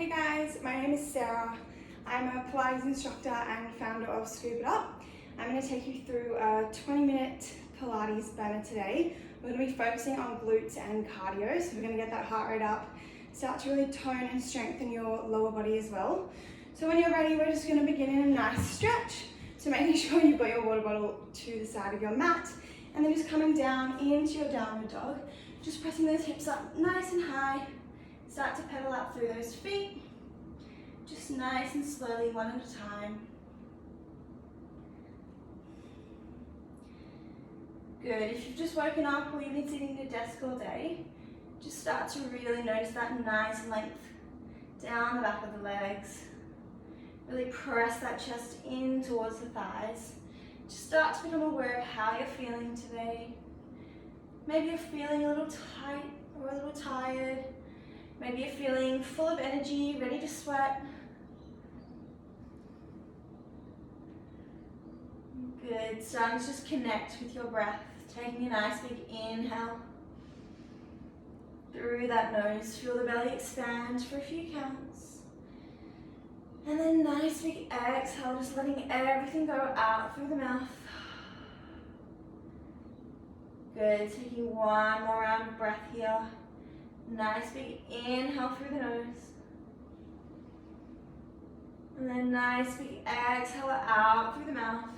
Hey guys, my name is Sarah. I'm a Pilates instructor and founder of Scoop It Up. I'm going to take you through a 20-minute Pilates burner today. We're going to be focusing on glutes and cardio, so we're going to get that heart rate up, start to really tone and strengthen your lower body as well. So when you're ready, we're just going to begin in a nice stretch. So making sure you've got your water bottle to the side of your mat, and then just coming down into your downward dog. Just pressing those hips up nice and high. Start to pedal up through those feet, just nice and slowly, one at a time. Good. If you've just woken up or you've been sitting at a desk all day, just start to really notice that nice length down the back of the legs. Really press that chest in towards the thighs. Just start to become aware of how you're feeling today. Maybe you're feeling a little tight or a little tired. Maybe you're feeling full of energy, ready to sweat. Good, starting to just connect with your breath. Taking a nice big inhale through that nose. Feel the belly expand for a few counts. And then nice big exhale, just letting everything go out through the mouth. Good, taking one more round of breath here. Nice big inhale through the nose. And then nice big exhale out through the mouth.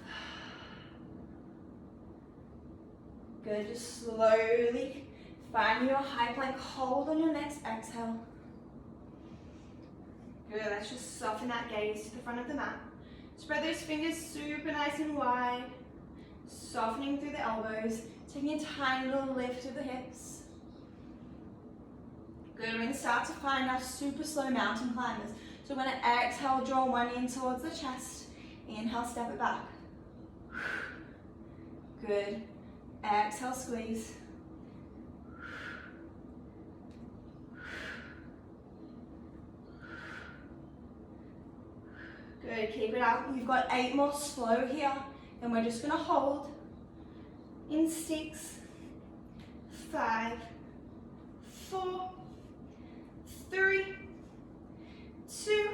Good, just slowly find your high plank hold on your next exhale. Good, let's just soften that gaze to the front of the mat. Spread those fingers super nice and wide. Softening through the elbows. Taking a tiny little lift of the hips. Good, we're going to start to find our super slow mountain climbers. So we're going to exhale, draw one in towards the chest. Inhale, step it back. Good. Exhale, squeeze. Good, keep it up. You've got 8 more slow here. And we're just going to hold in 6, 5, 4, 3, 2,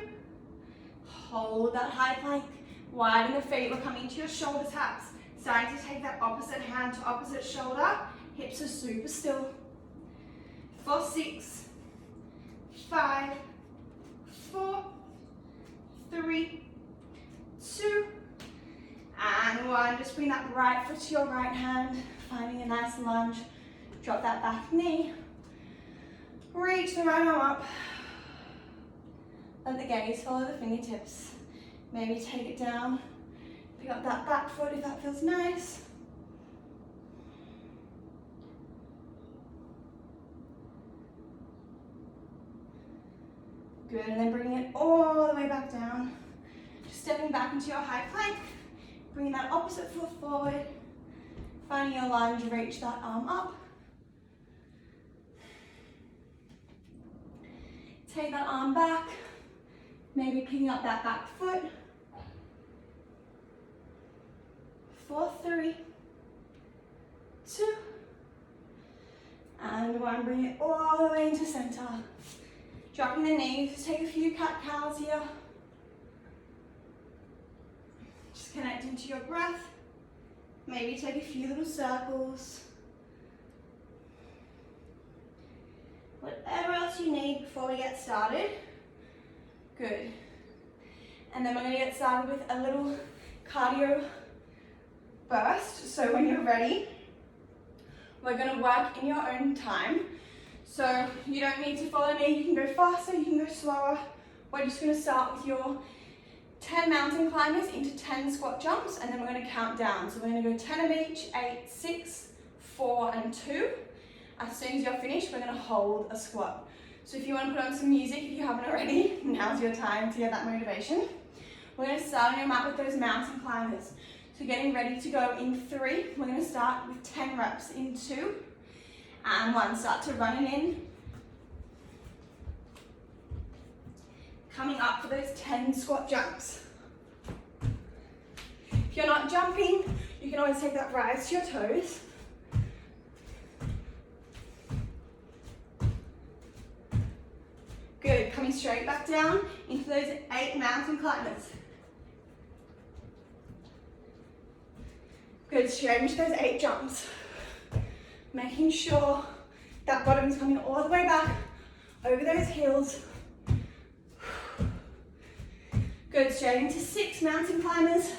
hold that high plank, widen the feet, we're coming to your shoulder taps, starting to take that opposite hand to opposite shoulder, hips are super still, for 6, 5, 4, 3, 2, and 1, just bring that right foot to your right hand, finding a nice lunge, drop that back knee, reach the right arm up, let the gaze follow the fingertips, maybe take it down, pick up that back foot if that feels nice. Good, and then bringing it all the way back down, just stepping back into your high plank, bringing that opposite foot forward, finding your lunge, reach that arm up. Take that arm back, maybe picking up that back foot. 4, 3, 2, and 1. Bring it all the way into center. Dropping the knees, take a few cat-cows here. Just connecting to your breath. Maybe take a few little circles. Whatever else you need before we get started. Good. And then we're going to get started with a little cardio burst. So when you're ready, we're going to work in your own time. So you don't need to follow me. You can go faster, you can go slower. We're just going to start with your 10 mountain climbers into 10 squat jumps, and then we're going to count down. So we're going to go 10 of each, 8, 6, 4, and 2. As soon as you're finished, we're going to hold a squat. So if you want to put on some music, if you haven't already, now's your time to get that motivation. We're going to start on your mat with those mountain climbers. So getting ready to go in 3. We're going to start with 10 reps in 2 and 1. Start to run it in. Coming up for those 10 squat jumps. If you're not jumping, you can always take that rise to your toes. Good. Good, coming straight back down into those 8 mountain climbers. Good, straight into those 8 jumps. Making sure that bottom's coming all the way back over those heels. Good, straight into 6 mountain climbers.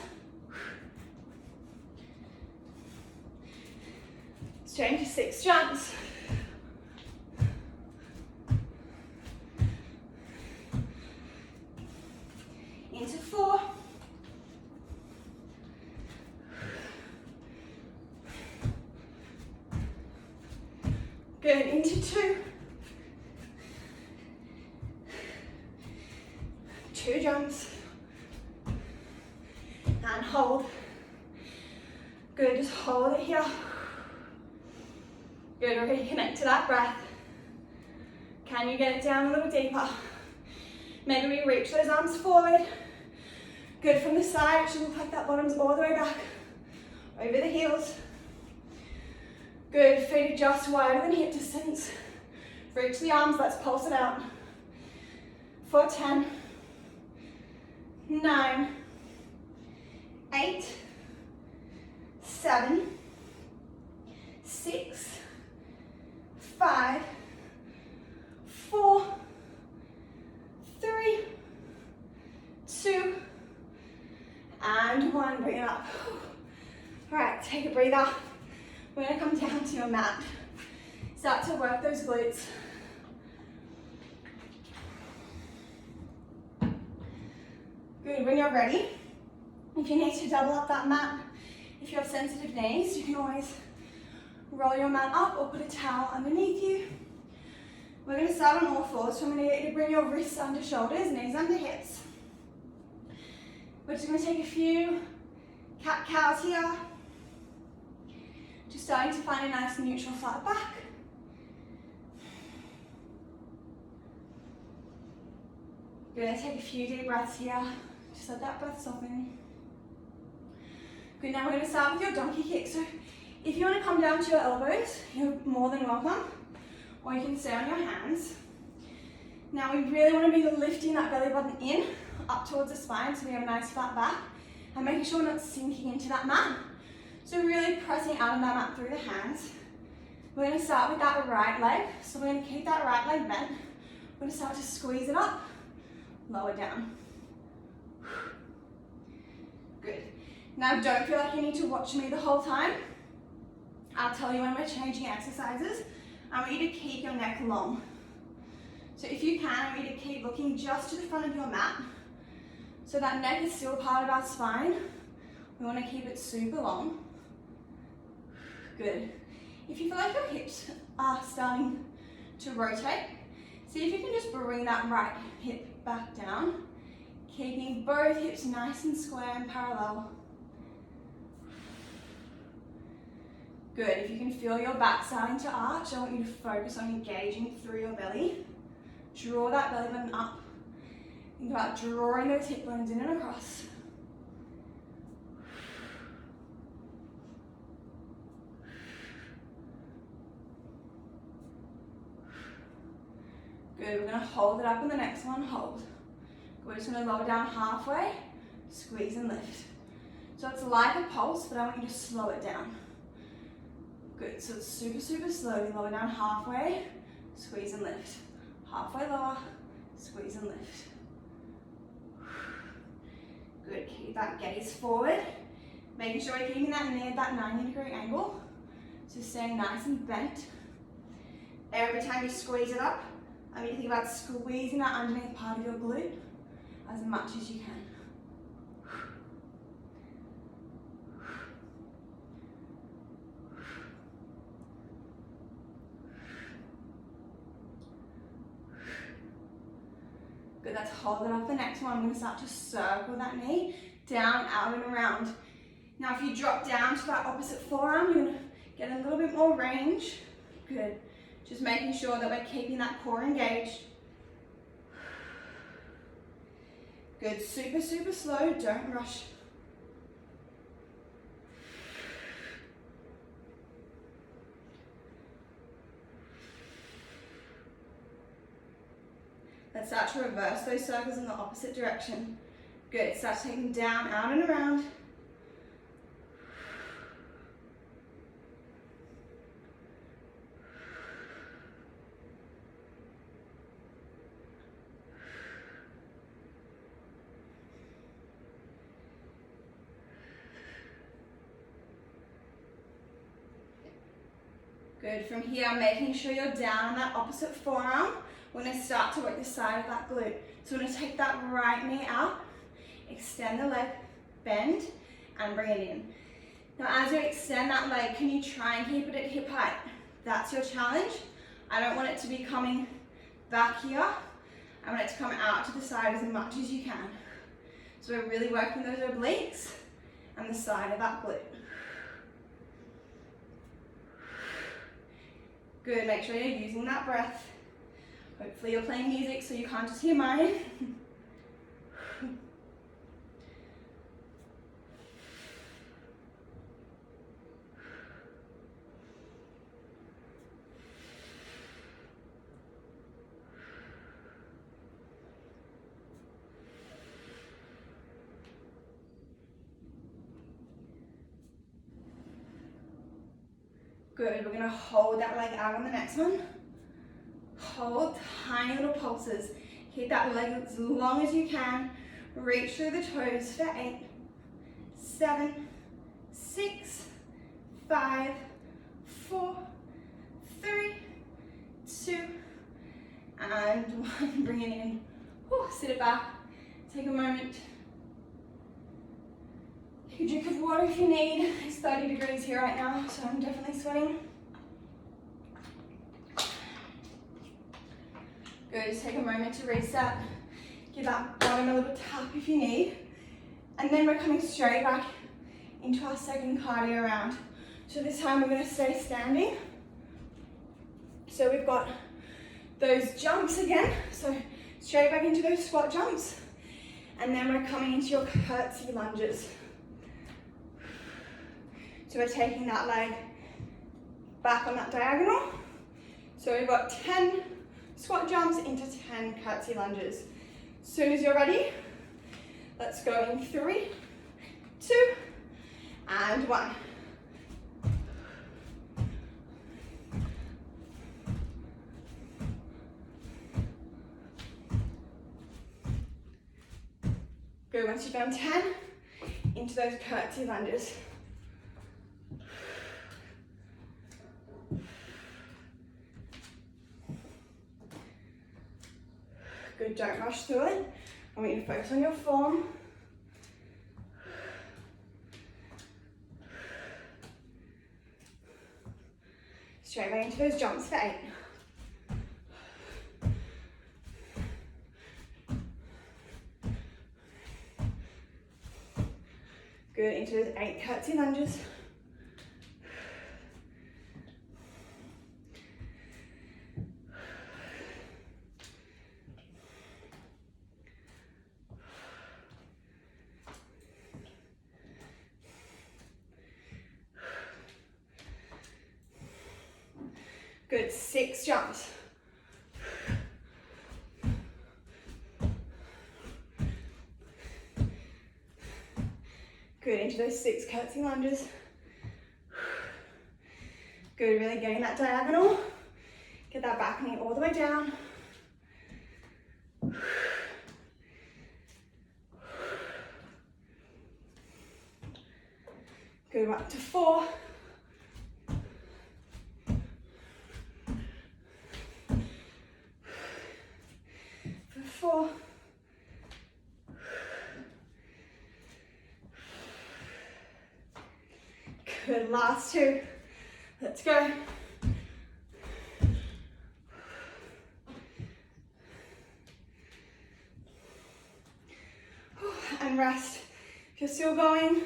Straight into 6 jumps. Into 4. Good, into 2. 2 jumps. And hold. Good, just hold it here. Good, reconnect to that breath. Can you get it down a little deeper? Maybe we reach those arms forward. Good, from the side, it should look like that bottom's all the way back. Over the heels. Good, feet are just wider than hip distance. Reach the arms, let's pulse it out. For 10, 9, 8, 7, 6, 5, 4, 3, 2, and 1. Bring it up. All right, take a breather. We're going to come down to your mat. Start to work those glutes. Good, when you're ready, if you need to double up that mat, if you have sensitive knees, you can always roll your mat up or put a towel underneath you. We're going to start on all fours, so I'm going to get you to bring your wrists under shoulders, knees under hips. We're just going to take a few cat-cows here. Just starting to find a nice neutral flat back. Good, take a few deep breaths here. Just let that breath soften. Good, now we're going to start with your donkey kick. So if you want to come down to your elbows, you're more than welcome. Or you can stay on your hands. Now we really want to be lifting that belly button in, up towards the spine, so we have a nice flat back. And making sure we're not sinking into that mat. So really pressing out of that mat through the hands. We're going to start with that right leg. So we're going to keep that right leg bent. We're going to start to squeeze it up, lower down. Good. Now don't feel like you need to watch me the whole time. I'll tell you when we're changing exercises. I want you to keep your neck long. So if you can, I want you to keep looking just to the front of your mat. So that neck is still part of our spine. We want to keep it super long. Good. If you feel like your hips are starting to rotate, see if you can just bring that right hip back down, keeping both hips nice and square and parallel. Good. If you can feel your back starting to arch, I want you to focus on engaging through your belly. Draw that belly button up. Think about drawing those hip bones in and across. Good, we're going to hold it up in the next one, hold. We're just going to lower down halfway, squeeze and lift. So it's like a pulse, but I want you to slow it down. Good, so it's super, super slowly, lower down halfway, squeeze and lift. Halfway lower, squeeze and lift. Good, keep that gaze forward. Making sure we're keeping that knee at that 90-degree angle. So staying nice and bent. Every time you squeeze it up, I want you to think about squeezing that underneath part of your glute as much as you can. Good, let's hold it up the next one. I'm going to start to circle that knee down, out and around. Now if you drop down to that opposite forearm, you're going to get a little bit more range. Good. Just making sure that we're keeping that core engaged. Good, super, super slow, don't rush. Let's start to reverse those circles in the opposite direction. Good, start to take them down, out and around. Good, from here, making sure you're down on that opposite forearm. We're gonna start to work the side of that glute. So we're gonna take that right knee out, extend the leg, bend, and bring it in. Now as you extend that leg, can you try and keep it at hip height? That's your challenge. I don't want it to be coming back here. I want it to come out to the side as much as you can. So we're really working those obliques and the side of that glute. Good, make sure you're using that breath. Hopefully you're playing music so you can't just hear mine. Good, we're gonna hold that leg out on the next one. Hold, tiny little pulses. Keep that leg as long as you can. Reach through the toes for 8, 7, 6, 5, 4, 3, 2, and 1. Bring it in. Whew, sit it back. Take a moment. You can drink of water if you need. It's 30 degrees here right now, so I'm definitely sweating. Good, just take a moment to reset. Give that bottom a little tap if you need. And then we're coming straight back into our second cardio round. So this time we're gonna stay standing. So we've got those jumps again. So straight back into those squat jumps. And then we're coming into your curtsy lunges. So we're taking that leg back on that diagonal. So we've got 10 squat jumps into 10 curtsy lunges. As soon as you're ready, let's go in 3, 2, and 1. Good, once you've done 10, into those curtsy lunges. Good, don't rush through it. I want you to focus on your form. Straight back into those jumps for 8. Good, into those 8 curtsy lunges. Good, 6 jumps. Good, into those 6 curtsy lunges. Good, really getting that diagonal. Get that back knee all the way down. Good, up to 4. For 4. Good, last 2. Let's go. And rest. If you're still going,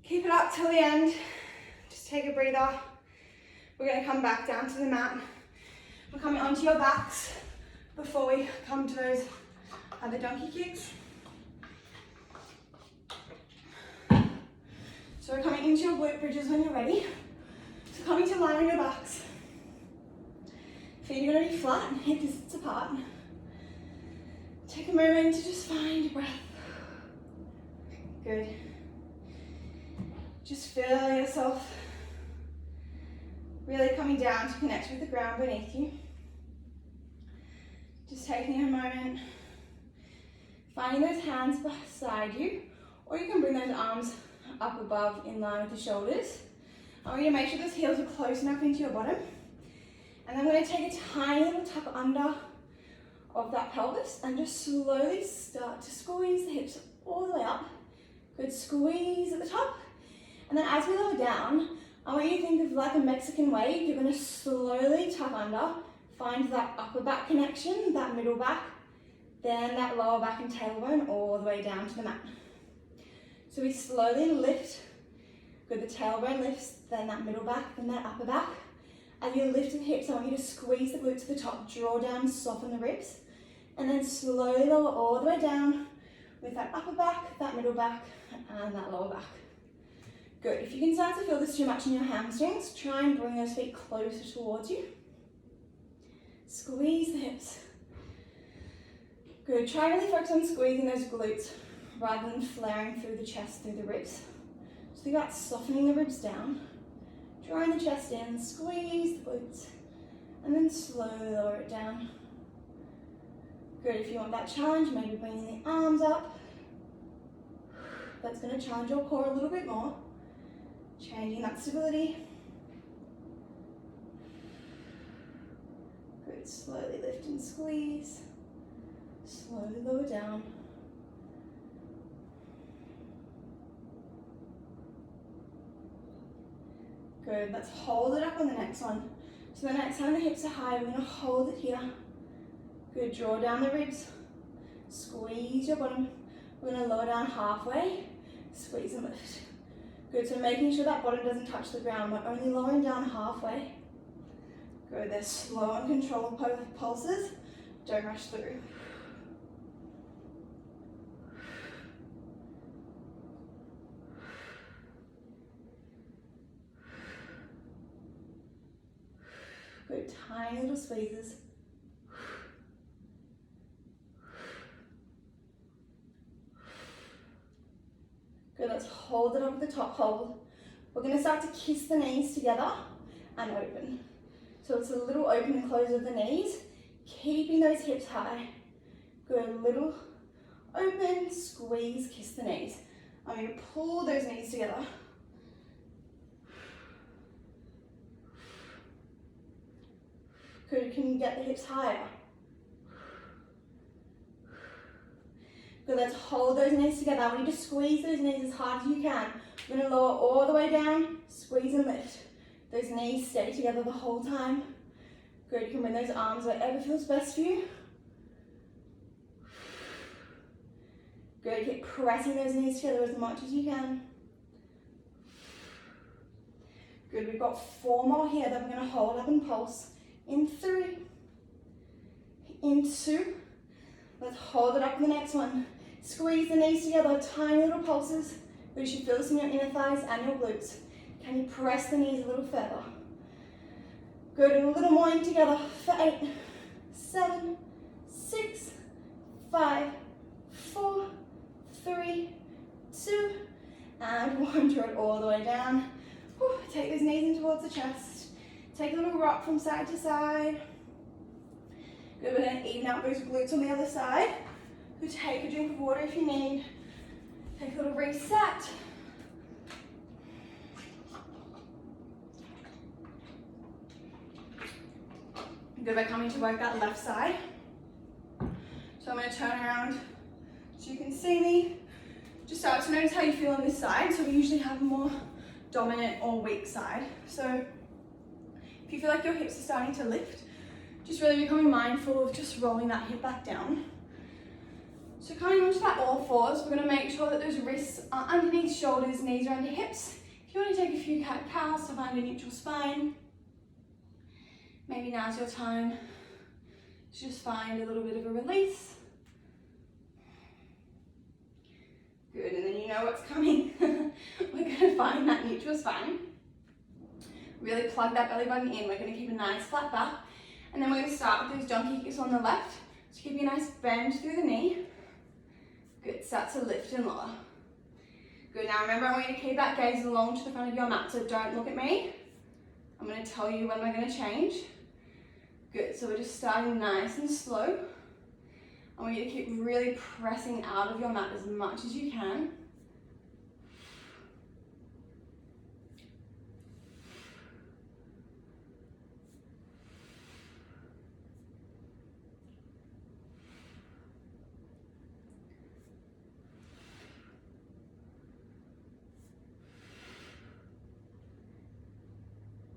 keep it up till the end. Just take a breather. We're going to come back down to the mat. We're coming onto your backs before we come to those other donkey kicks. So we're coming into your glute bridges when you're ready. So coming to lie on your backs. Feet are going to be flat and hip distance apart. Take a moment to just find your breath. Good. Just feel yourself really coming down to connect with the ground beneath you. Just taking a moment, finding those hands beside you, or you can bring those arms up above in line with the shoulders. I want you to make sure those heels are close enough into your bottom. And then I'm going to take a tiny little tuck under of that pelvis and just slowly start to squeeze the hips all the way up. Good, squeeze at the top. And then as we lower down, I want you to think of like a Mexican wave. You're going to slowly tuck under, find that upper back connection, that middle back, then that lower back and tailbone all the way down to the mat. So we slowly lift. Good, the tailbone lifts, then that middle back, then that upper back. As you lift the hips, I want you to squeeze the glutes to the top, draw down, soften the ribs, and then slowly lower all the way down with that upper back, that middle back, and that lower back. Good. If you can start to feel this too much in your hamstrings, try and bring those feet closer towards you. Squeeze the hips. Good. Try really focus on squeezing those glutes rather than flaring through the chest, through the ribs. So think about softening the ribs down, drawing the chest in, squeeze the glutes, and then slowly lower it down. Good. If you want that challenge, maybe bringing the arms up. That's going to challenge your core a little bit more. Changing that stability. Good. Slowly lift and squeeze. Slowly lower down. Good. Let's hold it up on the next one. So the next time the hips are high, we're going to hold it here. Good. Draw down the ribs. Squeeze your bottom. We're going to lower down halfway. Squeeze and lift. Good. So making sure that bottom doesn't touch the ground. We're only lowering down halfway. Good. They're slow and controlled pulses. Don't rush through. Good. Tiny little squeezes. Good, let's hold it up at the top hold. We're going to start to kiss the knees together and open. So it's a little open and close of the knees, keeping those hips high. Good, little open, squeeze, kiss the knees. I'm going to pull those knees together. Good, can you get the hips higher? Good, let's hold those knees together. I want you to squeeze those knees as hard as you can. We're going to lower all the way down, squeeze and lift. Those knees stay together the whole time. Good, you can bring those arms wherever feels best for you. Good, keep pressing those knees together as much as you can. Good, we've got 4 more here that we're going to hold up and pulse. In 3, in 2, let's hold it up in the next one. Squeeze the knees together, tiny little pulses. You should feel this in your inner thighs and your glutes. Can you press the knees a little further? Good, and a little more in together for 8, 7, 6, 5, 4, 3, 2, and 1. Draw it all the way down. Whew, take those knees in towards the chest. Take a little rock from side to side. Good, we're going to even out those glutes on the other side. Good, take a drink of water if you need. Take a little reset. Good, we're coming to work that left side. So I'm going to turn around so you can see me. Just start to notice how you feel on this side. So we usually have a more dominant or weak side. So if you feel like your hips are starting to lift, just really becoming mindful of just rolling that hip back down. So coming onto that all fours, we're going to make sure that those wrists are underneath shoulders, knees are under hips. If you want to take a few cat-cows to find a neutral spine, maybe now's your time to just find a little bit of a release. Good, and then you know what's coming. We're going to find that neutral spine. Really plug that belly button in. We're going to keep a nice flat back. And then we're going to start with those donkey kicks on the left. Just give you a nice bend through the knee. Good, start to lift and lower. Good, now remember I want you to keep that gaze along to the front of your mat, so don't look at me. I'm going to tell you when we're going to change. Good, so we're just starting nice and slow. I want you to keep really pressing out of your mat as much as you can.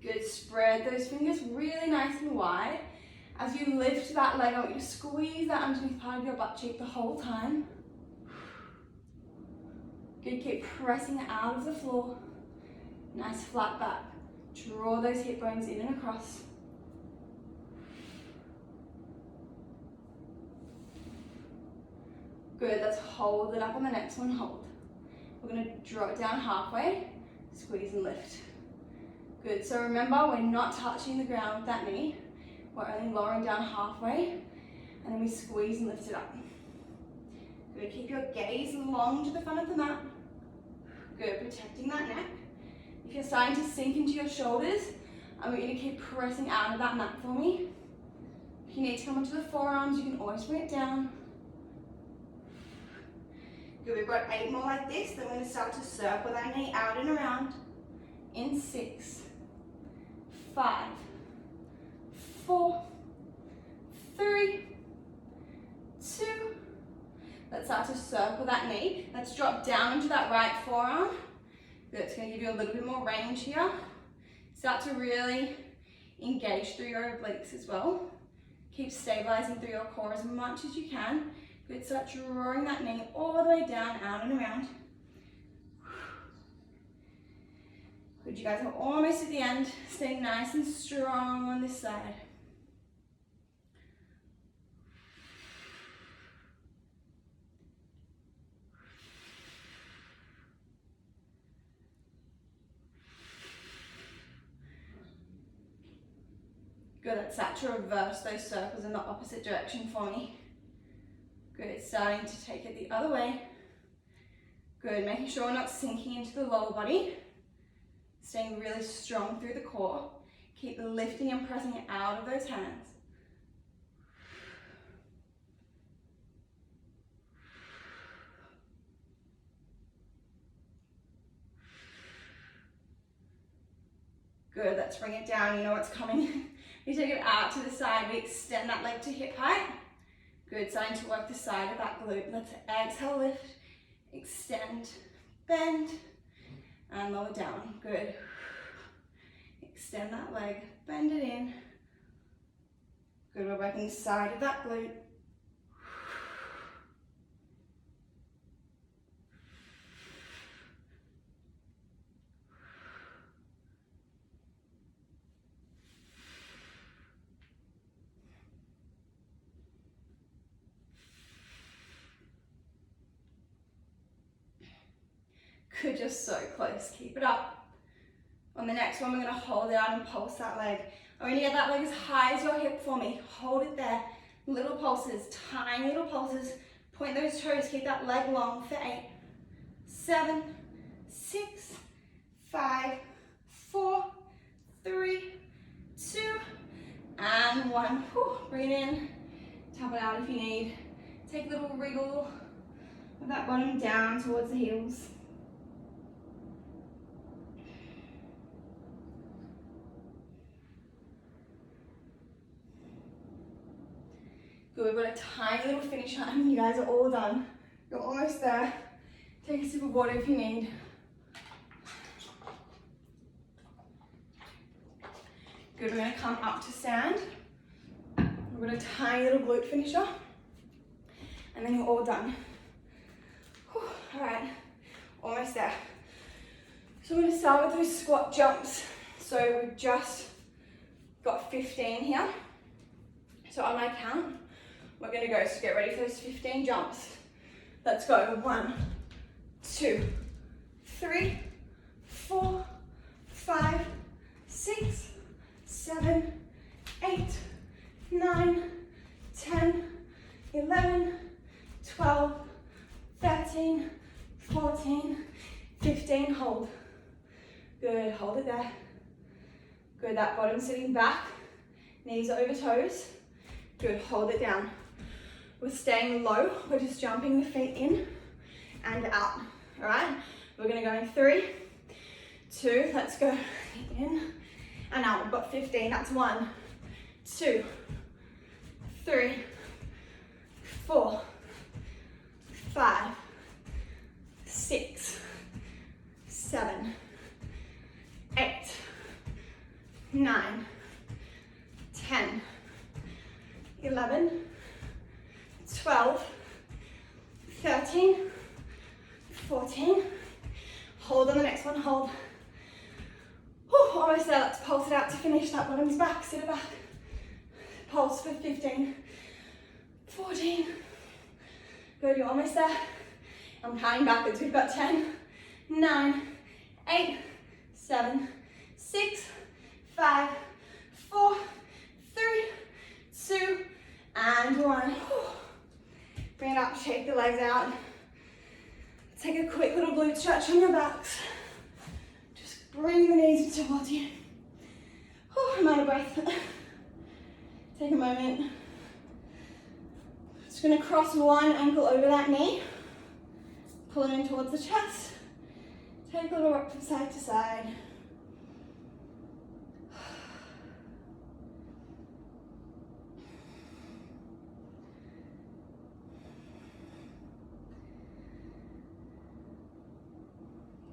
Good, spread those fingers really nice and wide. As you lift that leg, I want you to squeeze that underneath part of your butt cheek the whole time. Good, keep pressing out of the floor. Nice flat back. Draw those hip bones in and across. Good, let's hold it up on the next one, hold. We're going to draw it down halfway, squeeze and lift. Good, so remember we're not touching the ground with that knee. We're only lowering down halfway, and then we squeeze and lift it up. Good, keep your gaze long to the front of the mat. Good, protecting that neck. If you're starting to sink into your shoulders, I want you to keep pressing out of that mat for me. If you need to come onto the forearms, you can always bring it down. Good, we've got 8 more like this, then we're going to start to circle that knee out and around. In 6, 5, 4, 3, 2. Let's start to circle that knee. Let's drop down into that right forearm. Good, it's going to give you a little bit more range here. Start to really engage through your obliques as well. Keep stabilizing through your core as much as you can. Good, start drawing that knee all the way down, out and around. Good, you guys are almost at the end. Stay nice and strong on this side. Good, let's start to reverse those circles in the opposite direction for me. Good, starting to take it the other way. Good, making sure we're not sinking into the lower body. Staying really strong through the core. Keep lifting and pressing it out of those hands. Good, let's bring it down. You know what's coming. You take it out to the side. We extend that leg to hip height. Good, starting to work the side of that glute. Let's exhale, lift, extend, bend, and lower down. Good. Extend that leg, bend it in. Good, we're working the side of that glute. Good, you're so close. Keep it up. On the next one, we're going to hold it out and pulse that leg. I want you to get that leg as high as your hip for me. Hold it there. Little pulses, tiny little pulses. Point those toes. Keep that leg long for 8, 7, 6, 5, 4, 3, 2, and 1. Whew. Bring it in. Tap it out if you need. Take a little wriggle with that bottom down towards the heels. Good, we've got a tiny little finish line. You guys are all done. You're almost there. Take a sip of water if you need. Good, we're going to come up to stand. We've got a tiny little glute finisher. And then you're all done. Whew, all right, almost there. So we're going to start with those squat jumps. So we've just got 15 here. So on my count, we're going to go. So get ready for those 15 jumps. Let's go. 1, 2, 3, 4, 5, 6, 7, 8, 9, 10, 11, 12, 13, 14, 15, hold. Good, hold it there. Good, that bottom sitting back, knees over toes. Good, hold it down. We're staying low, we're just jumping the feet in and out, all right? We're gonna go in 3, 2, let's go in and out. We've got 15, that's 1, 2, 3, 4, 5, 6, 7, 8, 9, 10, 11, 12, 13, 14, hold on the next one, hold. Whew, almost there, let's pulse it out to finish. That bottom's back, sit it back. Pulse for 15, 14, good, you're almost there. I'm counting backwards, we've got 10, 9, 8, 7, 6, 5, 4, 3, 2, and 1. Bring it up, shake the legs out. Take a quick little glute stretch on your backs. Just bring the knees towards you. I'm out of breath. Take a moment. Just gonna cross one ankle over that knee. Pull it in towards the chest. Take a little rock from side to side.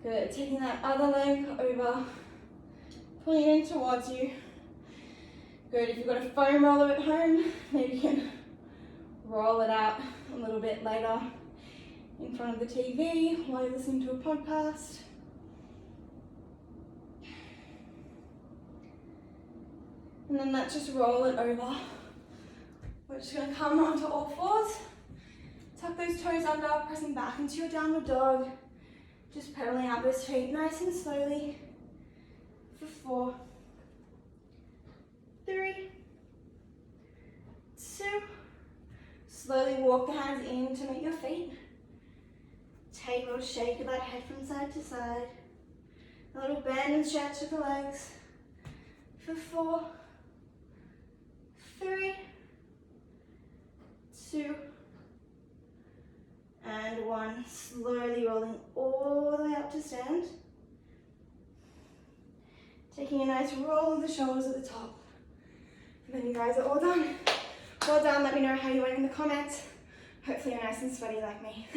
Good, taking that other leg over, pulling it in towards you. Good, if you've got a foam roller at home, maybe you can roll it out a little bit later in front of the TV while you're listening to a podcast. And then let's just roll it over. We're just gonna come onto all fours, tuck those toes under, pressing back into your downward dog. Just pedaling out those feet nice and slowly for 4, 3, 2. Slowly walk the hands in to meet your feet. Take a little shake of that head from side to side. A little bend and stretch of the legs for 4, 3, 2, and 1. Slowly rolling all the way up to stand. Taking a nice roll of the shoulders at the top. And then you guys are all done. Well done, let me know how you went in the comments. Hopefully you're nice and sweaty like me.